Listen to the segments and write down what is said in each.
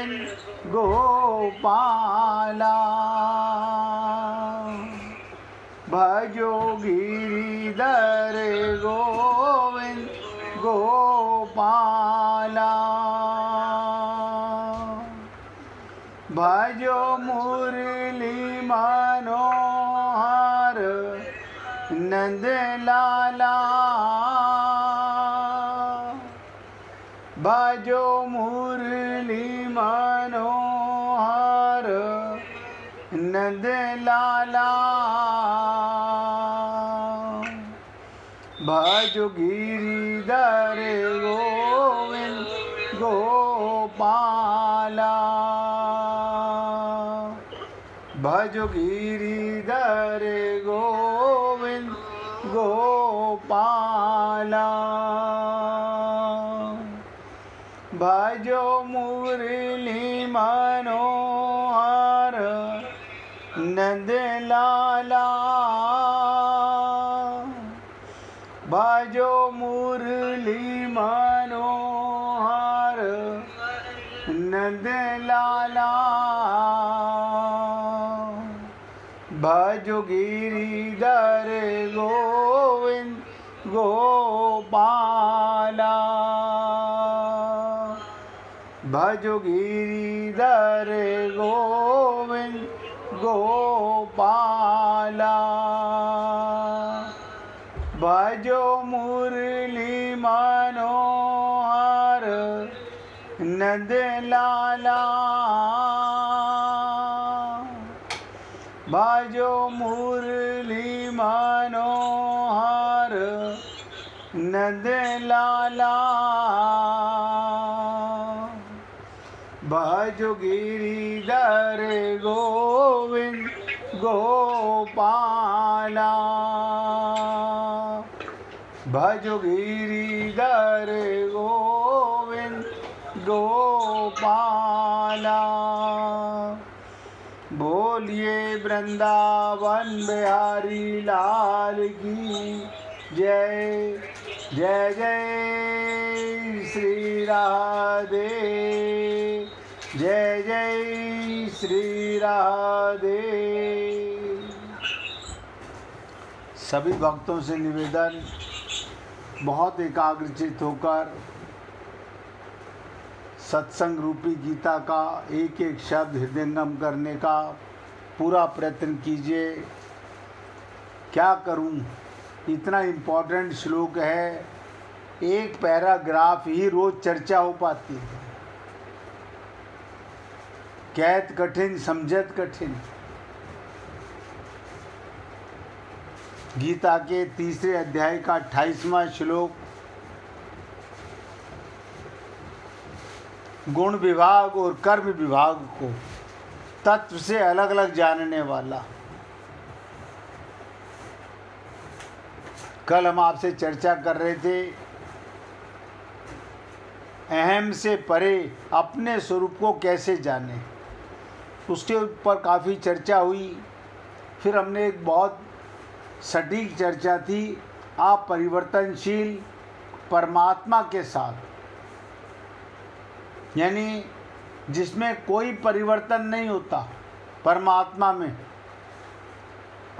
गोविंद गोपाला। भजो गिरिधर गोविंद गोपाला। भजो मुरली मनोहर नंद लाला। भजो मुरली मनोहर नंद लाला। भजो गिरिधर गोविंद गोपाला। भजो गिरिधर गोविंद गोपाला। भजो मुरली मनोहर नंद लाला। भजो मुरली मनोहर नंद लाला। भजो गिरिधर गोविंद गोपाला। भजो गिरिधर गोविंद गोपाला। भजो मुरली मनोहर नंद लाला। भजो मुरली मनोहर नंद लाला। भजो गिरिधर गोविंद गोपाला। भजो गिरिधर गोविंद गोपाला। बोलिए वृंदावन बिहारी लाल की जय। जय जय श्री राधे। जय जय श्री राधे। सभी भक्तों से निवेदन, बहुत एकाग्रचित होकर सत्संग रूपी गीता का एक एक शब्द हृदयंगम करने का पूरा प्रयत्न कीजिए। क्या करूं, इतना इम्पोर्टेंट श्लोक है, एक पैराग्राफ ही रोज चर्चा हो पाती है। कहत कठिन समझत कठिन। गीता के तीसरे अध्याय का 28वां श्लोक गुण विभाग और कर्म विभाग को तत्व से अलग अलग जानने वाला। कल हम आपसे चर्चा कर रहे थे अहम से परे अपने स्वरूप को कैसे जाने, उसके ऊपर काफ़ी चर्चा हुई। फिर हमने एक बहुत सटीक चर्चा थी आप परिवर्तनशील परमात्मा के साथ, यानी जिसमें कोई परिवर्तन नहीं होता, परमात्मा में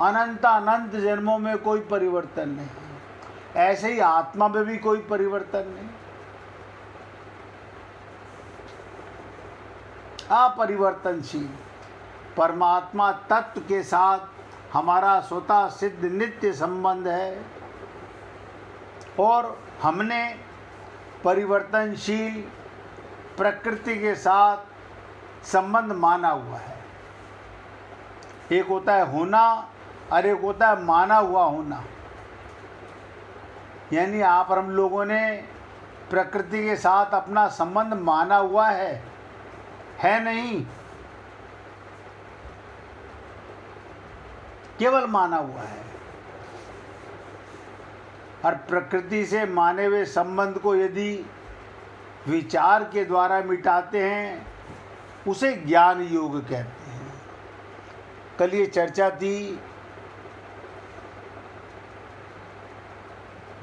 अनंत अनंत जन्मों में कोई परिवर्तन नहीं, ऐसे ही आत्मा में भी कोई परिवर्तन नहीं, अपरिवर्तनशील परमात्मा तत्व के साथ हमारा स्वतः सिद्ध नित्य संबंध है। और हमने परिवर्तनशील प्रकृति के साथ संबंध माना हुआ है। एक होता है होना और एक होता है माना हुआ होना। यानी आप और हम लोगों ने प्रकृति के साथ अपना संबंध माना हुआ है नहीं, केवल माना हुआ है। और प्रकृति से माने हुए संबंध को यदि विचार के द्वारा मिटाते हैं उसे ज्ञान योग कहते हैं। कल ये चर्चा थी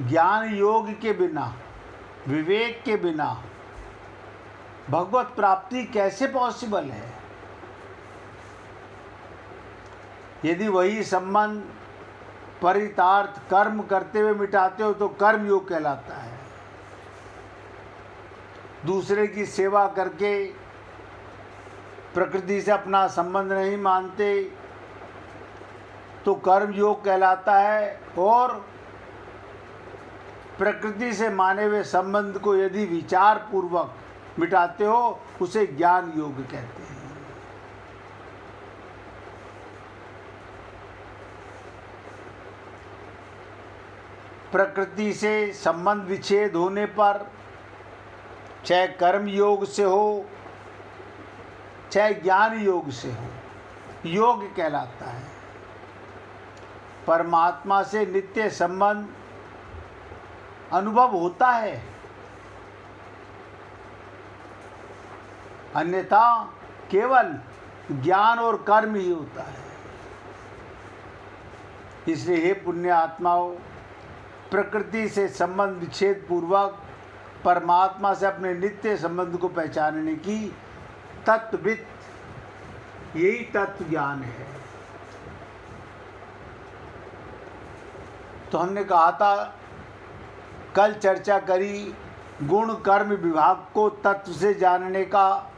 ज्ञान योग के बिना, विवेक के बिना भगवत प्राप्ति कैसे पॉसिबल है? यदि वही संबंध परितार्थ कर्म करते हुए मिटाते हो तो कर्म योग कहलाता है। दूसरे की सेवा करके प्रकृति से अपना संबंध नहीं मानते तो कर्म योग कहलाता है, और प्रकृति से माने हुए संबंध को यदि विचार पूर्वक मिटाते हो उसे ज्ञान योग कहते हैं। प्रकृति से संबंध विच्छेद होने पर चाहे कर्म योग से हो चाहे ज्ञान योग से हो, योग कहलाता है। परमात्मा से नित्य संबंध अनुभव होता है, अन्यथा केवल ज्ञान और कर्म ही होता है। इसलिए हे पुण्य आत्माओं, प्रकृति से संबंध विच्छेद पूर्वक परमात्मा से अपने नित्य संबंध को पहचानने की तत्वित, यही तत्व ज्ञान है। तो हमने कहा था, कल चर्चा करी गुण कर्म विभाग को तत्व से जानने का।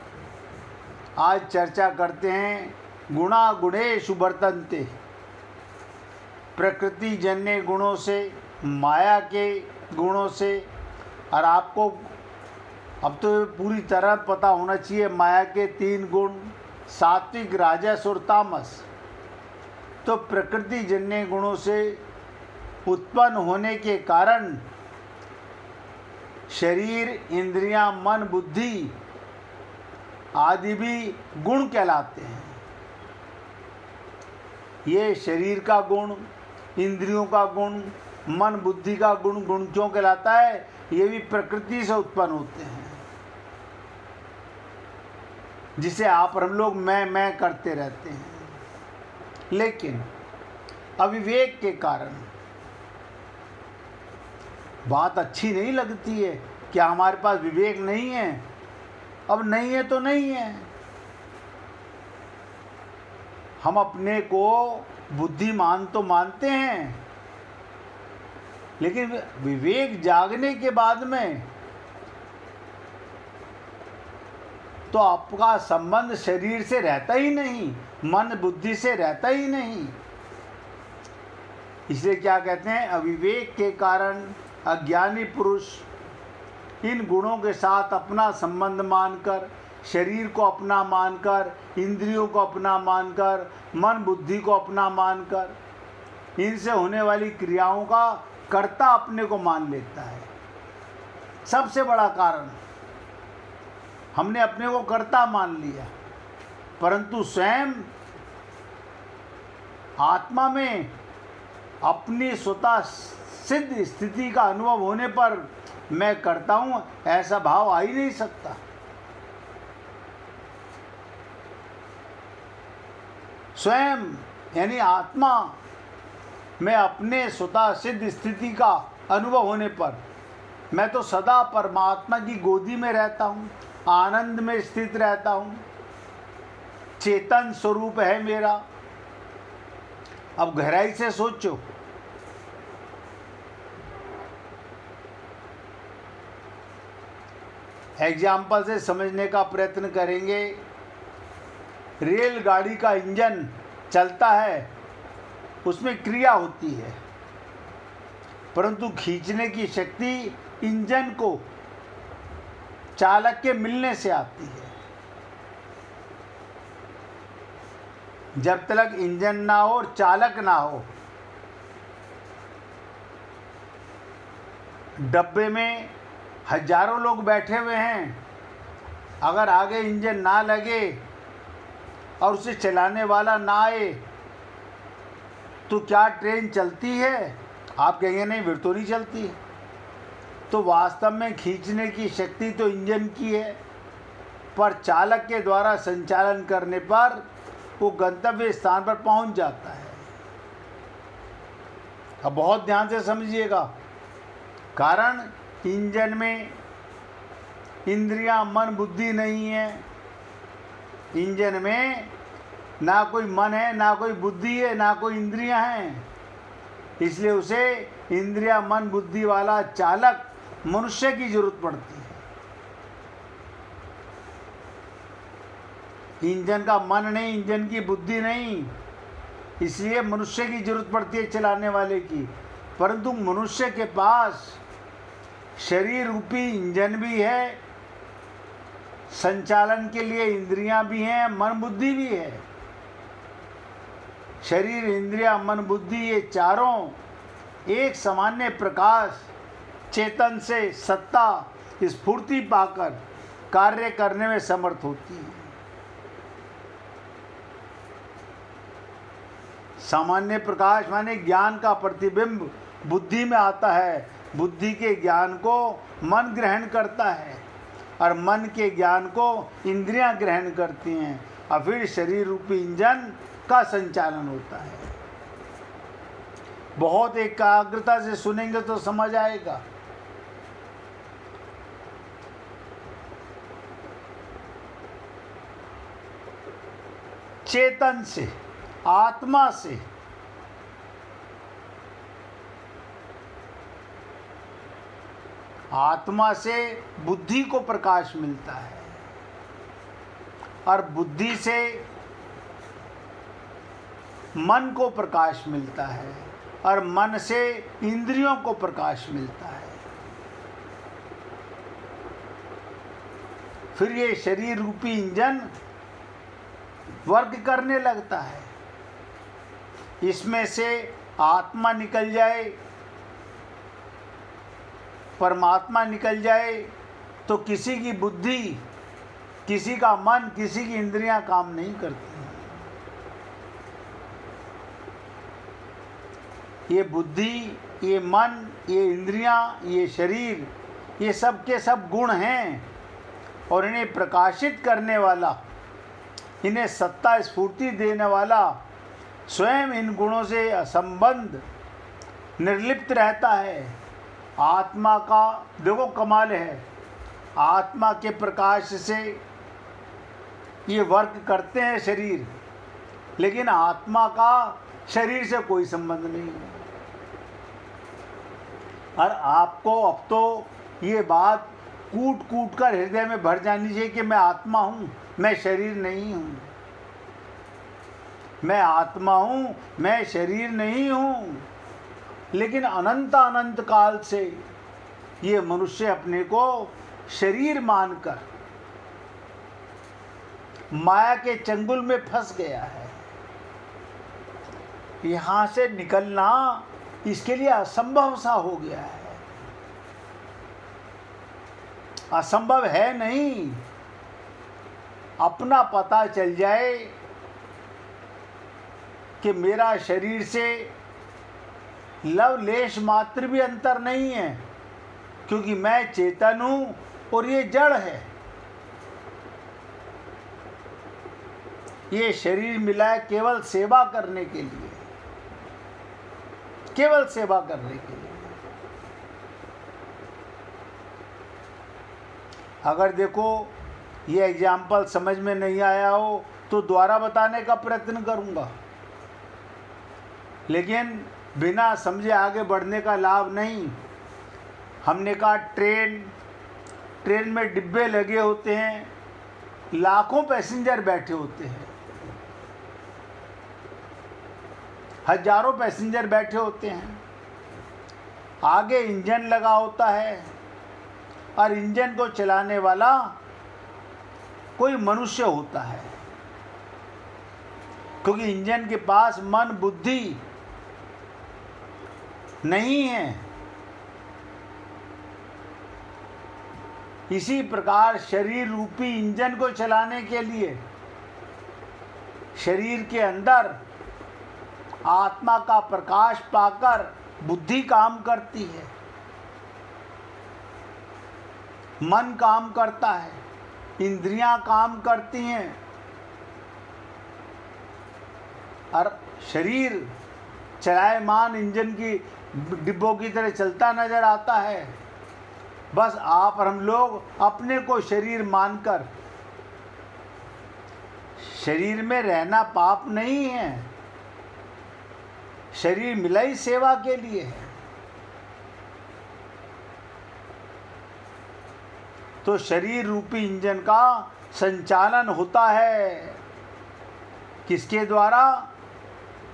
आज चर्चा करते हैं गुणा गुणेषु वर्तन्ते, प्रकृति जन्य गुणों से, माया के गुणों से। और आपको अब तो पूरी तरह पता होना चाहिए माया के 3 गुण, सात्विक, राजस और तामस। तो प्रकृति जन्य गुणों से उत्पन्न होने के कारण शरीर, इंद्रियां, मन, बुद्धि आदि भी गुण कहलाते हैं। ये शरीर का गुण, इंद्रियों का गुण, मन बुद्धि का गुण गुण क्यों कहलाता है? ये भी प्रकृति से उत्पन्न होते हैं, जिसे आप और हम लोग मैं करते रहते हैं। लेकिन अविवेक के कारण बात अच्छी नहीं लगती है। क्या हमारे पास विवेक नहीं है? अब नहीं है तो नहीं है। हम अपने को बुद्धिमान तो मानते हैं, लेकिन विवेक जागने के बाद में तो आपका संबंध शरीर से रहता ही नहीं, मन बुद्धि से रहता ही नहीं। इसलिए क्या कहते हैं, अविवेक के कारण अज्ञानी पुरुष इन गुणों के साथ अपना संबंध मानकर, शरीर को अपना मानकर, इंद्रियों को अपना मानकर, मन बुद्धि को अपना मानकर, इनसे होने वाली क्रियाओं का कर्ता अपने को मान लेता है। सबसे बड़ा कारण, हमने अपने को कर्ता मान लिया, परंतु स्वयं आत्मा में अपनी स्वतः सिद्ध स्थिति का अनुभव होने पर मैं करता हूं, ऐसा भाव आ ही नहीं सकता। स्वयं यानी आत्मा में अपने स्वतः सिद्ध स्थिति का अनुभव होने पर मैं तो सदा परमात्मा की गोदी में रहता हूं, आनंद में स्थित रहता हूं, चेतन स्वरूप है मेरा। अब गहराई से सोचो, एग्जाम्पल से समझने का प्रयत्न करेंगे। रेलगाड़ी का इंजन चलता है, उसमें क्रिया होती है, परंतु खींचने की शक्ति इंजन को चालक के मिलने से आती है। जब तक इंजन ना हो और चालक ना हो, डब्बे में हजारों लोग बैठे हुए हैं, अगर आगे इंजन ना लगे और उसे चलाने वाला ना आए तो क्या ट्रेन चलती है? आप कहेंगे नहीं, फिर तो नहीं चलती है। तो वास्तव में खींचने की शक्ति तो इंजन की है, पर चालक के द्वारा संचालन करने पर वो गंतव्य स्थान पर पहुंच जाता है। अब बहुत ध्यान से समझिएगा, कारण इंजन में इंद्रियां, मन, बुद्धि नहीं है। इंजन में ना कोई मन है, ना कोई बुद्धि है, ना कोई इंद्रियां हैं। इसलिए उसे इंद्रिया, मन, बुद्धि वाला चालक मनुष्य की जरूरत पड़ती है। इंजन का मन नहीं, इंजन की बुद्धि नहीं, इसलिए मनुष्य की जरूरत पड़ती है चलाने वाले की। परंतु मनुष्य के पास शरीर रूपी इंजन भी है, संचालन के लिए इंद्रियां भी हैं, मन बुद्धि भी है। शरीर, इंद्रिया, मन, बुद्धि ये चारों एक सामान्य प्रकाश चेतन से सत्ता, स्फूर्ति पाकर कार्य करने में समर्थ होती है। सामान्य प्रकाश माने ज्ञान का प्रतिबिंब बुद्धि में आता है। बुद्धि के ज्ञान को मन ग्रहण करता है और मन के ज्ञान को इंद्रियां ग्रहण करती हैं और फिर शरीर रूपी इंजन का संचालन होता है। बहुत एकाग्रता से सुनेंगे तो समझ आएगा। चेतन से, आत्मा से बुद्धि को प्रकाश मिलता है और बुद्धि से मन को प्रकाश मिलता है और मन से इंद्रियों को प्रकाश मिलता है। फिर ये शरीर रूपी इंजन वर्क करने लगता है। इसमें से आत्मा निकल जाए, परमात्मा निकल जाए तो किसी की बुद्धि, किसी का मन, किसी की इंद्रियां काम नहीं करती। ये बुद्धि, ये मन, ये इंद्रियां, ये शरीर, ये सब के सब गुण हैं और इन्हें प्रकाशित करने वाला, इन्हें सत्ता स्फूर्ति देने वाला स्वयं इन गुणों से असंबंध निर्लिप्त रहता है। आत्मा का देखो कमाल है, आत्मा के प्रकाश से ये वर्क करते हैं शरीर, लेकिन आत्मा का शरीर से कोई संबंध नहीं है। और आपको अब तो ये बात कूट कूट कर हृदय में भर जानी चाहिए कि मैं आत्मा हूँ, मैं शरीर नहीं हूँ। मैं आत्मा हूँ, मैं शरीर नहीं हूँ। लेकिन अनंत अनंत काल से ये मनुष्य अपने को शरीर मानकर माया के चंगुल में फंस गया है। यहाँ से निकलना इसके लिए असंभव सा हो गया है। असंभव है नहीं, अपना पता चल जाए कि मेरा शरीर से लवलेश मात्र भी अंतर नहीं है, क्योंकि मैं चेतन हूँ और ये जड़ है। ये शरीर मिला है केवल सेवा करने के लिए, केवल सेवा करने के लिए। अगर देखो ये एग्जाम्पल समझ में नहीं आया हो तो दोबारा बताने का प्रयत्न करूँगा, लेकिन बिना समझे आगे बढ़ने का लाभ नहीं। हमने कहा ट्रेन में डिब्बे लगे होते हैं, लाखों पैसेंजर बैठे होते हैं, हजारों पैसेंजर बैठे होते हैं। आगे इंजन लगा होता है और इंजन को चलाने वाला कोई मनुष्य होता है, क्योंकि इंजन के पास मन बुद्धि नहीं है। इसी प्रकार शरीर रूपी इंजन को चलाने के लिए शरीर के अंदर आत्मा का प्रकाश पाकर बुद्धि काम करती है, मन काम करता है, इंद्रियां काम करती हैं और शरीर चलायमान इंजन की डिब्बों की तरह चलता नजर आता है। बस आप और हम लोग अपने को शरीर मानकर, शरीर में रहना पाप नहीं है, शरीर मिला ही सेवा के लिए है। तो शरीर रूपी इंजन का संचालन होता है किसके द्वारा?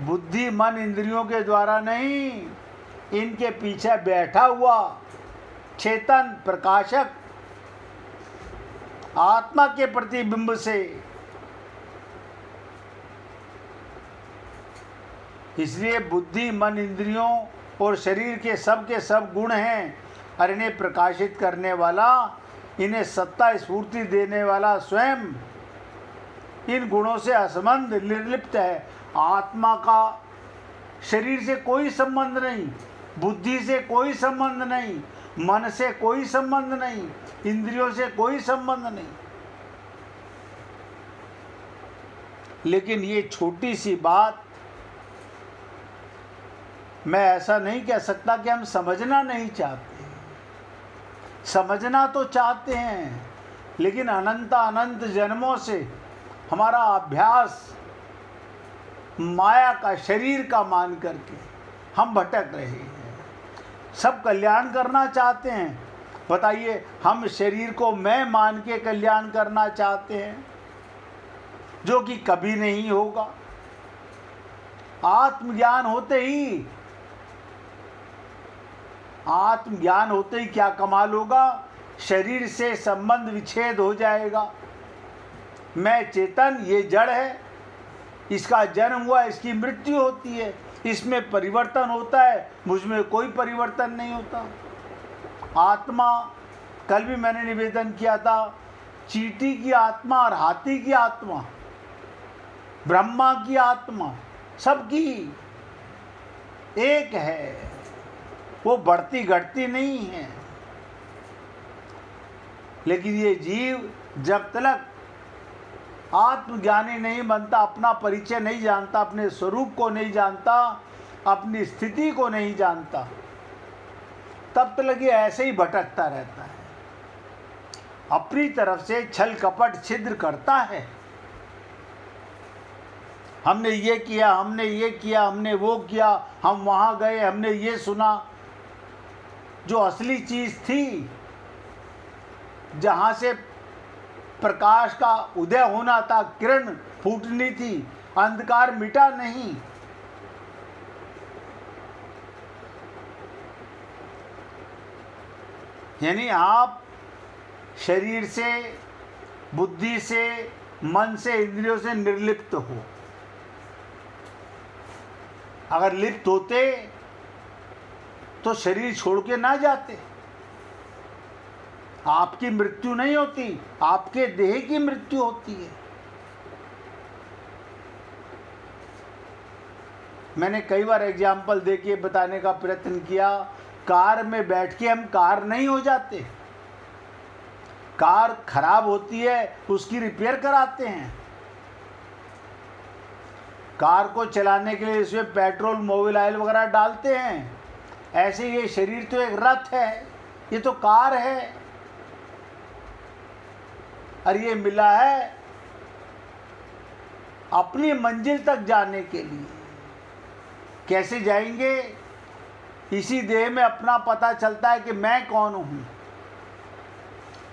बुद्धि मन इंद्रियों के द्वारा नहीं, इनके पीछे बैठा हुआ चेतन प्रकाशक आत्मा के प्रतिबिंब से। इसलिए बुद्धि मन इंद्रियों और शरीर के सब गुण हैं, और इन्हें प्रकाशित करने वाला, इन्हें सत्ता स्फूर्ति देने वाला स्वयं इन गुणों से असंबंध निर्लिप्त है। आत्मा का शरीर से कोई संबंध नहीं, बुद्धि से कोई संबंध नहीं, मन से कोई संबंध नहीं, इंद्रियों से कोई संबंध नहीं। लेकिन ये छोटी सी बात, मैं ऐसा नहीं कह सकता कि हम समझना नहीं चाहते, समझना तो चाहते हैं, लेकिन अनंत जन्मों से हमारा अभ्यास माया का, शरीर का मान करके हम भटक रहे हैं। सब कल्याण करना चाहते हैं, बताइए हम शरीर को मैं मान के कल्याण करना चाहते हैं, जो कि कभी नहीं होगा। आत्मज्ञान होते ही क्या कमाल होगा? शरीर से संबंध विच्छेद हो जाएगा। मैं चेतन, ये जड़ है, इसका जन्म हुआ, इसकी मृत्यु होती है, इसमें परिवर्तन होता है, मुझ में कोई परिवर्तन नहीं होता। आत्मा, कल भी मैंने निवेदन किया था, चींटी की आत्मा और हाथी की आत्मा, ब्रह्मा की आत्मा, सबकी एक है, वो बढ़ती घटती नहीं है। लेकिन ये जीव जब तक आत्मज्ञानी नहीं बनता, अपना परिचय नहीं जानता, अपने स्वरूप को नहीं जानता, अपनी स्थिति को नहीं जानता, तब तक ये ऐसे ही भटकता रहता है, अपनी तरफ से छल कपट छिद्र करता है। हमने ये किया, हमने ये किया, हमने वो किया, हम वहाँ गए, हमने ये सुना। जो असली चीज़ थी, जहाँ से प्रकाश का उदय होना था, किरण फूटनी थी, अंधकार मिटा नहीं। यानी आप शरीर से, बुद्धि से, मन से, इंद्रियों से निर्लिप्त हो। अगर लिप्त होते तो शरीर छोड़ के ना जाते, आपकी मृत्यु नहीं होती, आपके देह की मृत्यु होती है। मैंने कई बार एग्जाम्पल देके बताने का प्रयत्न किया। कार में बैठ के हम कार नहीं हो जाते, कार खराब होती है, उसकी रिपेयर कराते हैं। कार को चलाने के लिए इसमें पेट्रोल, मोबिल ऑयल वगैरह डालते हैं। ऐसे ये शरीर तो एक रथ है, ये तो कार है, और ये मिला है अपनी मंजिल तक जाने के लिए। कैसे जाएंगे? इसी देह में अपना पता चलता है कि मैं कौन हूँ,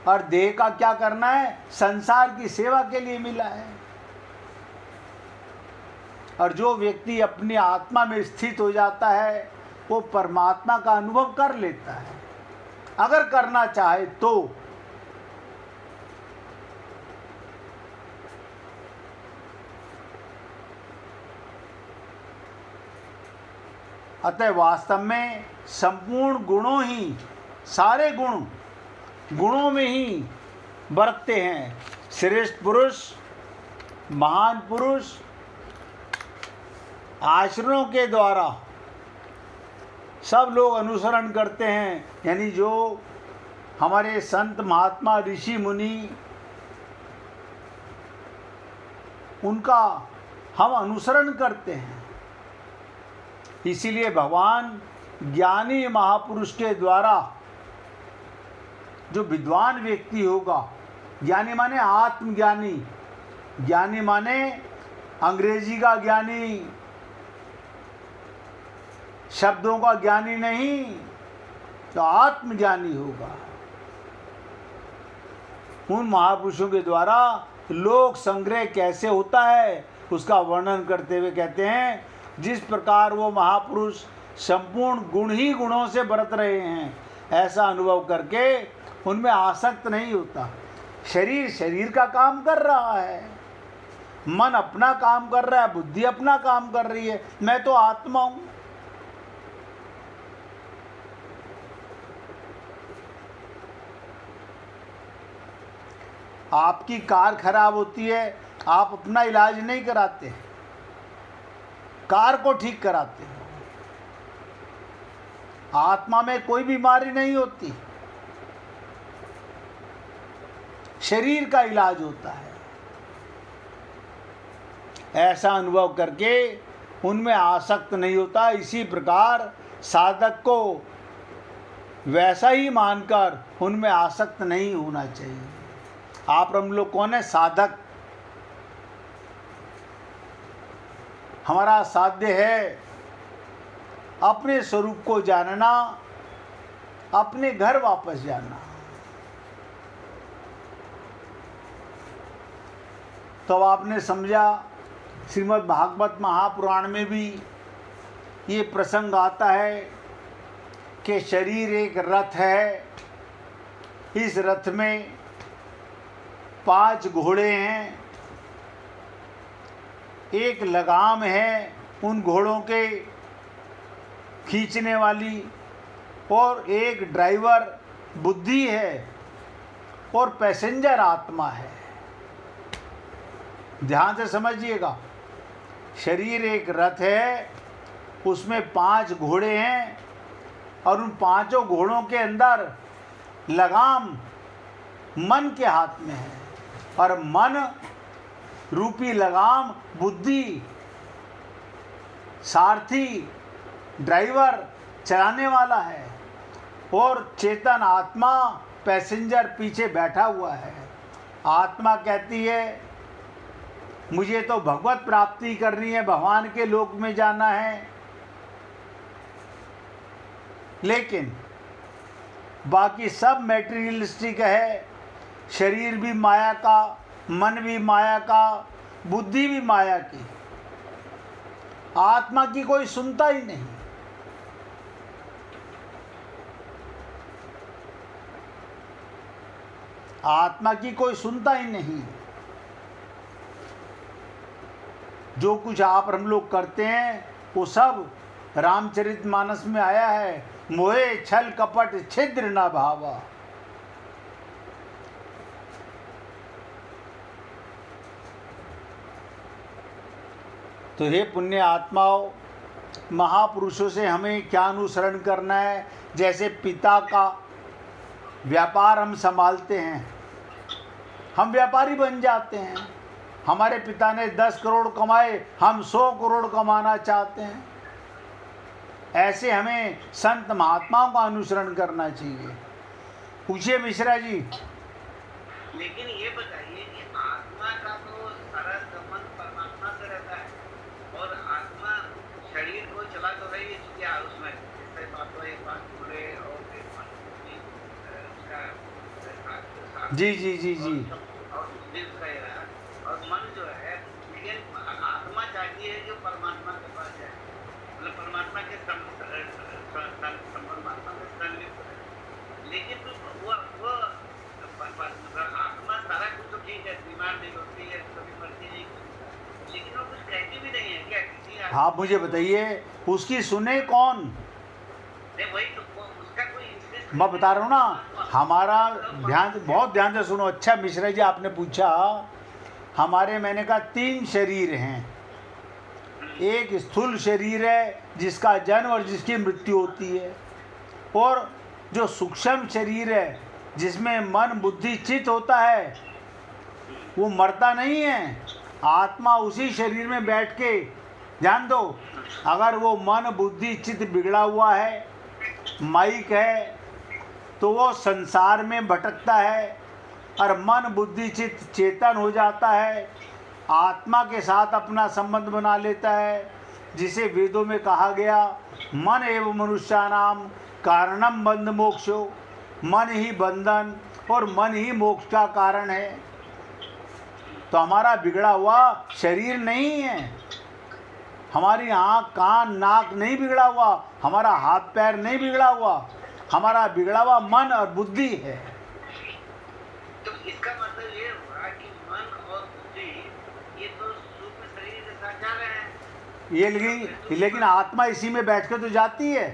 और देह का क्या करना है? संसार की सेवा के लिए मिला है। और जो व्यक्ति अपनी आत्मा में स्थित हो जाता है, वो परमात्मा का अनुभव कर लेता है, अगर करना चाहे तो। अतः वास्तव में संपूर्ण गुणों ही, सारे गुणों में ही बरतते हैं। श्रेष्ठ पुरुष, महान पुरुष आचरणों के द्वारा सब लोग अनुसरण करते हैं। यानी जो हमारे संत महात्मा ऋषि मुनि, उनका हम अनुसरण करते हैं। इसीलिए भगवान ज्ञानी महापुरुष के द्वारा जो विद्वान व्यक्ति होगा, ज्ञानी माने आत्मज्ञानी, ज्ञानी माने अंग्रेजी का ज्ञानी, शब्दों का ज्ञानी नहीं, तो आत्मज्ञानी होगा। उन महापुरुषों के द्वारा लोक संग्रह कैसे होता है उसका वर्णन करते हुए कहते हैं, जिस प्रकार वो महापुरुष संपूर्ण गुण ही गुणों से बरत रहे हैं, ऐसा अनुभव करके उनमें आसक्त नहीं होता। शरीर शरीर का काम कर रहा है, मन अपना काम कर रहा है, बुद्धि अपना काम कर रही है, मैं तो आत्मा हूं। आपकी कार खराब होती है, आप अपना इलाज नहीं कराते, कार को ठीक कराते हो। आत्मा में कोई बीमारी नहीं होती, शरीर का इलाज होता है। ऐसा अनुभव करके उनमें आसक्त नहीं होता। इसी प्रकार साधक को वैसा ही मानकर उनमें आसक्त नहीं होना चाहिए। आप हम लोग कौन है? साधक। हमारा साध्य है अपने स्वरूप को जानना, अपने घर वापस जाना। तो आपने समझा, श्रीमद् भागवत महापुराण में भी ये प्रसंग आता है कि शरीर एक रथ है, इस रथ में 5 घोड़े हैं, एक लगाम है उन घोड़ों के खींचने वाली, और एक ड्राइवर बुद्धि है और पैसेंजर आत्मा है। ध्यान से समझिएगा, शरीर एक रथ है, उसमें 5 घोड़े हैं और उन 5 घोड़ों के अंदर लगाम मन के हाथ में है, और मन रूपी लगाम बुद्धि, सारथी, ड्राइवर, चलाने वाला है, और चेतन आत्मा पैसेंजर पीछे बैठा हुआ है। आत्मा कहती है मुझे तो भगवत प्राप्ति करनी है, भगवान के लोक में जाना है, लेकिन बाकी सब मैटेरियलिस्टिक है। शरीर भी माया का, मन भी माया का, बुद्धि भी माया की। आत्मा की कोई सुनता ही नहीं। आत्मा की कोई सुनता ही नहीं। जो कुछ आप हम लोग करते हैं वो सब रामचरितमानस में आया है, मोहे छल कपट छिद्र न भावा। तो हे पुण्य आत्माओं, महापुरुषों से हमें क्या अनुसरण करना है? जैसे पिता का व्यापार हम संभालते हैं, हम व्यापारी बन जाते हैं। हमारे पिता ने 10 करोड़ कमाए, हम 100 करोड़ कमाना चाहते हैं। ऐसे हमें संत महात्माओं का अनुसरण करना चाहिए। पूछिए मिश्रा जी। लेकिन ये बताइए कि आत्मा का तो सारा संबंध परमात्मा से रहता है, और आत्मा शरीर को चला तो रही है, क्या उसमें जी जी जी जी और मन जो है, लेकिन आत्मा चाहती है जो परमात्मा के पास जाए, मतलब परमात्मा के परमात्मा में संलिप्त है। लेकिन वो आत्मा सारा कुछ तो ठीक है, बीमार नहीं होती है, कभी मरती नहीं, लेकिन वो कुछ कहती भी नहीं है क्या किसी? हाँ मुझे बताइए, उसकी सुने कौन? नहीं वही तो, उसका कोई इंटरेस्ट मैं बता रहा हूँ ना। हमारा ध्यान, बहुत ध्यान से सुनो। अच्छा मिश्रा जी, आपने पूछा हमारे, मैंने कहा 3 शरीर हैं। एक स्थूल शरीर है जिसका जन्म और जिसकी मृत्यु होती है, और जो सूक्ष्म शरीर है जिसमें मन बुद्धि चित्त होता है, वो मरता नहीं है। आत्मा उसी शरीर में बैठ के, ध्यान दो, अगर वो मन बुद्धि चित्त बिगड़ा हुआ है, माइक है, तो वो संसार में भटकता है और मन बुद्धि चित्त चेतन हो जाता है, आत्मा के साथ अपना संबंध बना लेता है, जिसे वेदों में कहा गया मन एवं मनुष्यानाम कारणम बंध मोक्षो, मन ही बंधन और मन ही मोक्ष का कारण है। तो हमारा बिगड़ा हुआ शरीर नहीं है, हमारी आँख कान नाक नहीं बिगड़ा हुआ, हमारा हाथ पैर नहीं बिगड़ा हुआ, हमारा बिगड़ा हुआ मन और बुद्धि है। तो इसका मतलब ये हुआ कि मन और बुद्धि ये तो सूक्ष्म शरीर के साथ जा रहे हैं। ये लेकिन आत्मा इसी में बैठ के तो जाती है।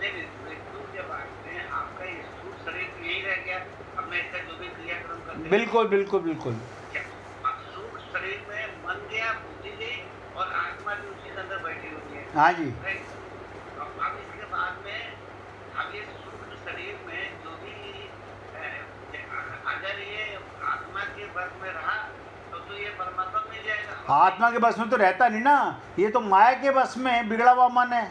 नहीं मृत्यु के बाद में आपका ये सूक्ष्म शरीर यही रह गया, अब मैं इसका जो भी क्रियाक्रम करते हैं। बिल्कुल बिल्कुल बिल्कुल। अब सूक्ष्म शरीर में मन गया, बुद्धि गई और आत्मा भी उसी के अंदर बैठी हुई है। हाँ जी। अब इसके बाद में अब ये सूक्ष्म शरीर में जो भी अगर ये आत्मा के बस में रहा तो ये परमात्मा मिल जाएगा। आत्मा के बस में तो रहता नहीं ना, ये तो माया के बस में बिगड़ा हुआ मन है।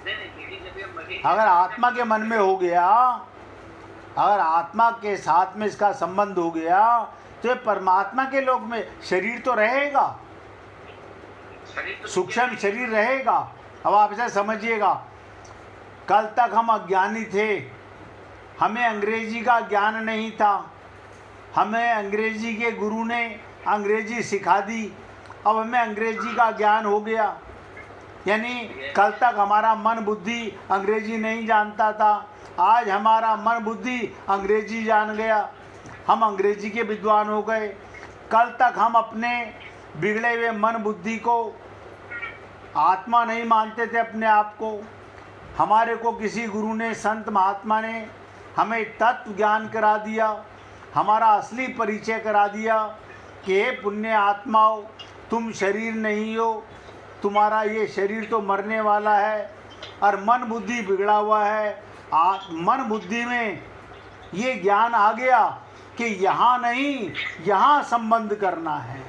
नहीं, जब ये मरी अगर आत्मा के मन में हो गया, अगर आत्मा के साथ में इसका संबंध हो गया तो ये परमात्मा के लोक में शरीर तो रहेगा, सूक्ष्म शरीर रहेगा। अब आप इसे समझिएगा, कल तक हम अज्ञानी थे, हमें अंग्रेजी का ज्ञान नहीं था, हमें अंग्रेजी के गुरु ने अंग्रेजी सिखा दी, अब हमें अंग्रेजी का ज्ञान हो गया। यानी कल तक हमारा मन बुद्धि अंग्रेजी नहीं जानता था, आज हमारा मन बुद्धि अंग्रेजी जान गया, हम अंग्रेजी के विद्वान हो गए। कल तक हम अपने बिगड़े हुए मन बुद्धि को आत्मा नहीं मानते थे अपने आप को, हमारे को किसी गुरु ने संत महात्मा ने हमें तत्व ज्ञान करा दिया, हमारा असली परिचय करा दिया कि हे पुण्य आत्माओं, तुम शरीर नहीं हो, तुम्हारा ये शरीर तो मरने वाला है और मन बुद्धि बिगड़ा हुआ है। मन बुद्धि में ये ज्ञान आ गया कि यहाँ नहीं यहाँ संबंध करना है।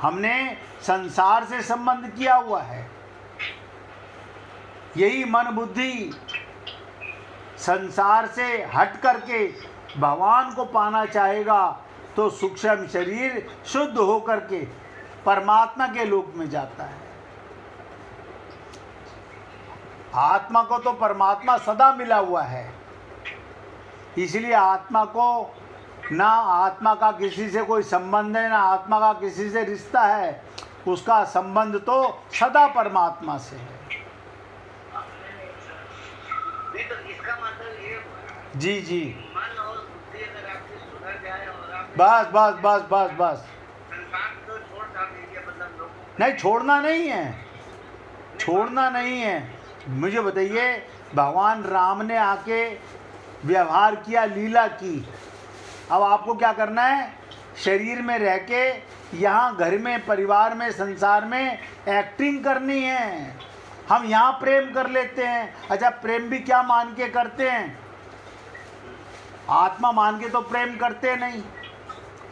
हमने संसार से संबंध किया हुआ है, यही मन बुद्धि संसार से हट करके भगवान को पाना चाहेगा तो सूक्ष्म शरीर शुद्ध होकर के परमात्मा के लोक में जाता है। आत्मा को तो परमात्मा सदा मिला हुआ है, इसलिए आत्मा को ना आत्मा का किसी से कोई संबंध है, ना आत्मा का किसी से रिश्ता है, उसका संबंध तो सदा परमात्मा से है। नहीं तो इसका मतलब ये हुआ जी जी, मन और बुद्धि अगर आपकी सुधर जाए और आप बस बस बस बस बस। संसार को छोड़ डाल दीजिए, मतलब लोगों को नहीं, छोड़ना नहीं है, छोड़ना नहीं है। मुझे बताइए, भगवान राम ने आके व्यवहार किया, लीला की, अब आपको क्या करना है? शरीर में रह के यहाँ घर में परिवार में संसार में एक्टिंग करनी है। हम यहाँ प्रेम कर लेते हैं, अच्छा प्रेम भी क्या मान के करते हैं? आत्मा मान के तो प्रेम करते नहीं,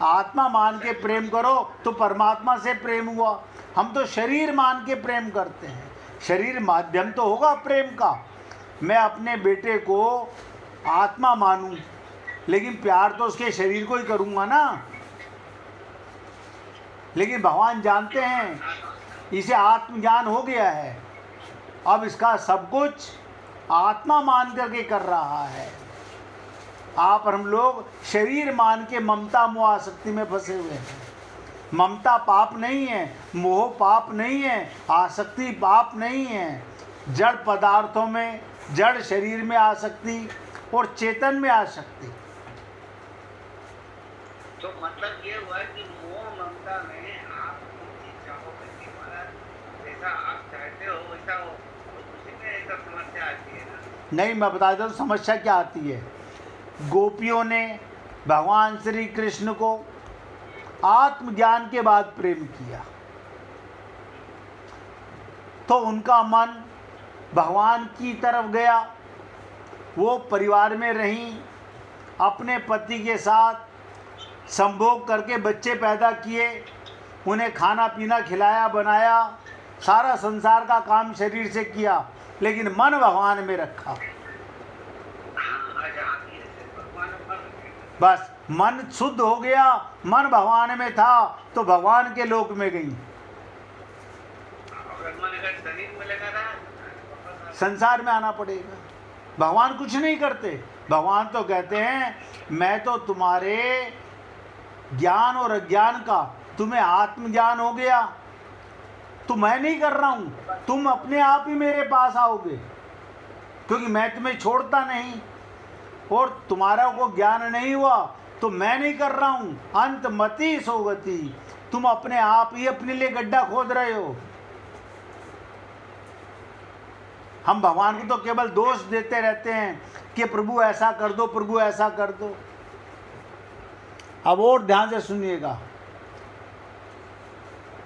आत्मा मान के प्रेम करो तो परमात्मा से प्रेम हुआ। हम तो शरीर मान के प्रेम करते हैं, शरीर माध्यम तो होगा प्रेम का। मैं अपने बेटे को आत्मा मानूं लेकिन प्यार तो उसके शरीर को ही करूँगा ना। लेकिन भगवान जानते हैं इसे आत्मज्ञान हो गया है, अब इसका सब कुछ आत्मा मान करके कर रहा है। आप और हम लोग शरीर मान के ममता मोह आसक्ति में फंसे हुए हैं। ममता पाप नहीं है, मोह पाप नहीं है, आसक्ति पाप नहीं है। जड़ पदार्थों में, जड़ शरीर में आसक्ति और चेतन में आसक्ति। तो मतलब ये हुआ कि मोह ममता में आप चाहोगे कि हमारा जैसा आप चाहते हो वैसा हो, तो उसी में एक समस्या आती है ना। नहीं, मैं बता देता हूँ समस्या क्या आती है। गोपियों ने भगवान श्री कृष्ण को आत्मज्ञान के बाद प्रेम किया तो उनका मन भगवान की तरफ गया। वो परिवार में रहीं, अपने पति के साथ संभोग करके बच्चे पैदा किए, उन्हें खाना पीना खिलाया बनाया, सारा संसार का काम शरीर से किया, लेकिन मन भगवान में रखा। बस मन शुद्ध हो गया, मन भगवान में था तो भगवान के लोक में गई। शरीर में लगा रहा संसार में आना पड़ेगा। भगवान कुछ नहीं करते, भगवान तो कहते हैं मैं तो तुम्हारे ज्ञान और अज्ञान का तुम्हें आत्मज्ञान हो गया, तो मैं नहीं कर रहा हूं, तुम अपने आप ही मेरे पास आओगे, क्योंकि मैं तुम्हें छोड़ता नहीं, और तुम्हारा को ज्ञान नहीं हुआ तो मैं नहीं कर रहा हूं। अंत मति सोगति, तुम अपने आप ही अपने लिए गड्ढा खोद रहे हो। हम भगवान को तो केवल दोष देते रहते हैं कि प्रभु ऐसा कर दो, प्रभु ऐसा कर दो। अब और ध्यान से सुनिएगा,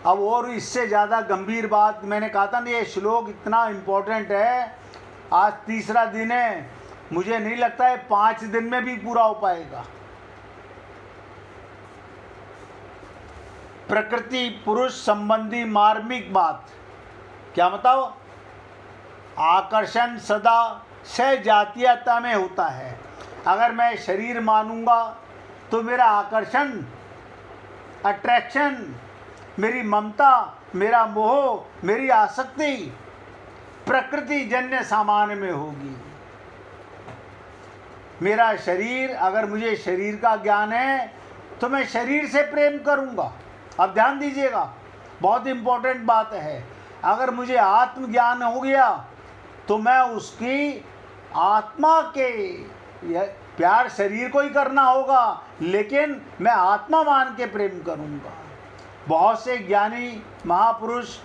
अब और इससे ज़्यादा गंभीर बात, मैंने कहा था ना ये श्लोक इतना इम्पोर्टेंट है। आज तीसरा दिन है, मुझे नहीं लगता है 5 दिन में भी पूरा हो पाएगा। प्रकृति पुरुष संबंधी मार्मिक बात क्या बताओ? आकर्षण सदा सहजातीयता में होता है। अगर मैं शरीर मानूंगा तो मेरा आकर्षण, अट्रैक्शन, मेरी ममता, मेरा मोह, मेरी आसक्ति प्रकृति जन्य सामान्य में होगी। मेरा शरीर, अगर मुझे शरीर का ज्ञान है तो मैं शरीर से प्रेम करूंगा। अब ध्यान दीजिएगा, बहुत इंपॉर्टेंट बात है। अगर मुझे आत्मज्ञान हो गया तो मैं उसकी आत्मा के, प्यार शरीर को ही करना होगा, लेकिन मैं आत्मा मान के प्रेम करूंगा। बहुत से ज्ञानी महापुरुष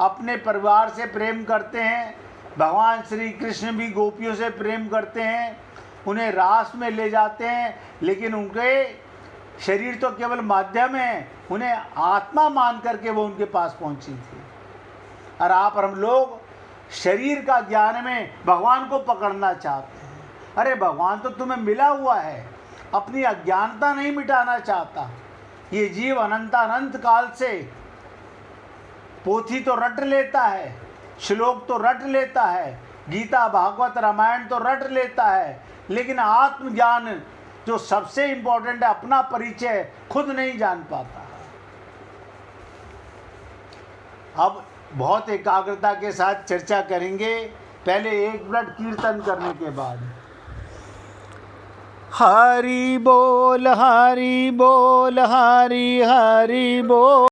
अपने परिवार से प्रेम करते हैं, भगवान श्री कृष्ण भी गोपियों से प्रेम करते हैं, उन्हें रास में ले जाते हैं, लेकिन उनके शरीर तो केवल माध्यम है, उन्हें आत्मा मान करके वो उनके पास पहुंची थी। और आप और हम लोग शरीर का ज्ञान में भगवान को पकड़ना चाहते हैं। अरे भगवान तो तुम्हें मिला हुआ है, अपनी अज्ञानता नहीं मिटाना चाहता। ये जीव अनंत काल से पोथी तो रट लेता है, श्लोक तो रट लेता है, गीता भागवत रामायण तो रट लेता है, लेकिन आत्मज्ञान जो सबसे इंपॉर्टेंट है, अपना परिचय खुद नहीं जान पाता। अब बहुत एकाग्रता के साथ चर्चा करेंगे, पहले 1 मिनट कीर्तन करने के बाद। हरि बोल हरि बोल हरि हरि बोल।